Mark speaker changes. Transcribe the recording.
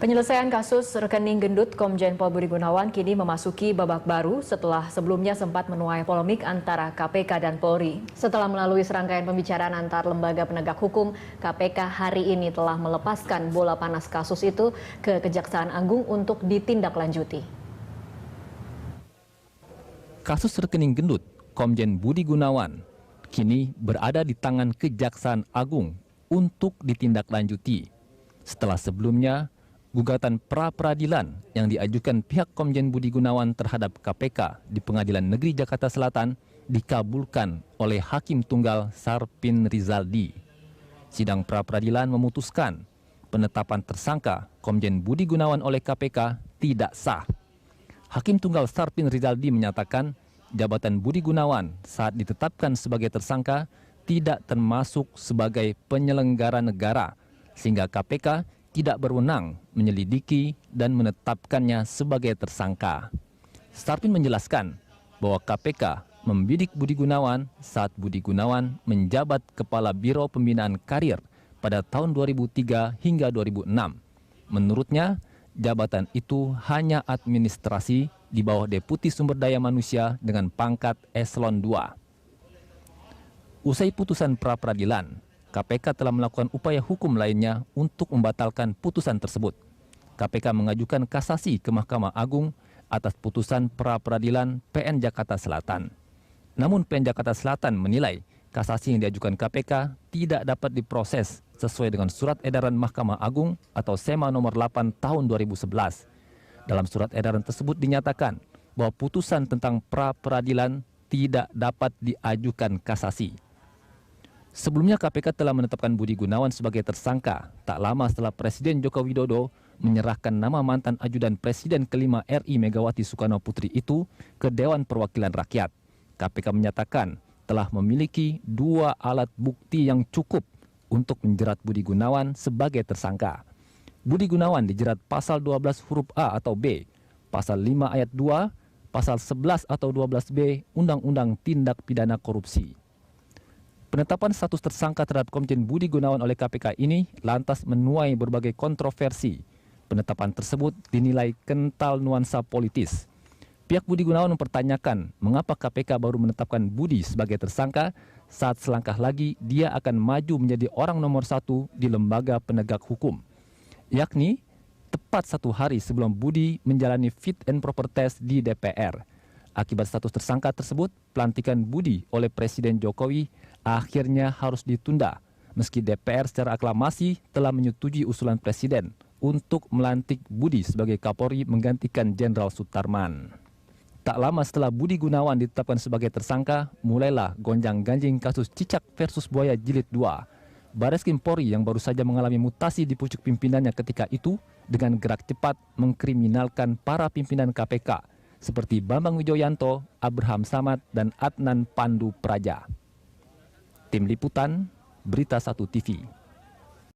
Speaker 1: Penyelesaian kasus rekening gendut Komjen Pol Budi Gunawan kini memasuki babak baru setelah sebelumnya sempat menuai polemik antara KPK dan Polri. Setelah melalui serangkaian pembicaraan antar lembaga penegak hukum, KPK hari ini telah melepaskan bola panas kasus itu ke Kejaksaan Agung untuk ditindaklanjuti.
Speaker 2: Kasus rekening gendut Komjen Budi Gunawan kini berada di tangan Kejaksaan Agung untuk ditindaklanjuti. Setelah sebelumnya, gugatan pra-peradilan yang diajukan pihak Komjen Budi Gunawan terhadap KPK di Pengadilan Negeri Jakarta Selatan dikabulkan oleh Hakim Tunggal Sarpin Rizaldi. Sidang pra-peradilan memutuskan penetapan tersangka Komjen Budi Gunawan oleh KPK tidak sah. Hakim Tunggal Sarpin Rizaldi menyatakan jabatan Budi Gunawan saat ditetapkan sebagai tersangka tidak termasuk sebagai penyelenggara negara, sehingga KPK tidak berwenang menyelidiki dan menetapkannya sebagai tersangka. Sarpin menjelaskan bahwa KPK membidik Budi Gunawan saat Budi Gunawan menjabat Kepala Biro Pembinaan Karir pada tahun 2003 hingga 2006. Menurutnya, jabatan itu hanya administrasi di bawah Deputi Sumber Daya Manusia dengan pangkat Eselon II. Usai putusan pra-peradilan, KPK telah melakukan upaya hukum lainnya untuk membatalkan putusan tersebut. KPK mengajukan kasasi ke Mahkamah Agung atas putusan pra-peradilan PN Jakarta Selatan. Namun PN Jakarta Selatan menilai kasasi yang diajukan KPK tidak dapat diproses sesuai dengan Surat Edaran Mahkamah Agung atau SEMA nomor 8 tahun 2011. Dalam surat edaran tersebut dinyatakan bahwa putusan tentang pra-peradilan tidak dapat diajukan kasasi. Sebelumnya KPK telah menetapkan Budi Gunawan sebagai tersangka tak lama setelah Presiden Joko Widodo menyerahkan nama mantan ajudan Presiden kelima RI Megawati Soekarno Putri itu ke Dewan Perwakilan Rakyat. KPK menyatakan telah memiliki 2 alat bukti yang cukup untuk menjerat Budi Gunawan sebagai tersangka. Budi Gunawan dijerat pasal 12 huruf A atau B, pasal 5 ayat 2, pasal 11 atau 12B Undang-Undang Tindak Pidana Korupsi. Penetapan status tersangka terhadap Komjen Budi Gunawan oleh KPK ini lantas menuai berbagai kontroversi. Penetapan tersebut dinilai kental nuansa politis. Pihak Budi Gunawan mempertanyakan mengapa KPK baru menetapkan Budi sebagai tersangka saat selangkah lagi dia akan maju menjadi orang nomor 1 di lembaga penegak hukum. Yakni tepat 1 hari sebelum Budi menjalani fit and proper test di DPR. Akibat status tersangka tersebut, pelantikan Budi oleh Presiden Jokowi akhirnya harus ditunda, meski DPR secara aklamasi telah menyetujui usulan Presiden untuk melantik Budi sebagai Kapolri menggantikan Jenderal Sutarman. Tak lama setelah Budi Gunawan ditetapkan sebagai tersangka, mulailah gonjang-ganjing kasus Cicak versus Buaya Jilid 2. Bareskrim Polri yang baru saja mengalami mutasi di pucuk pimpinannya ketika itu dengan gerak cepat mengkriminalkan para pimpinan KPK seperti Bambang Wijoyanto, Abraham Samad, dan Adnan Pandu Praja. Tim Liputan, Berita 1 TV.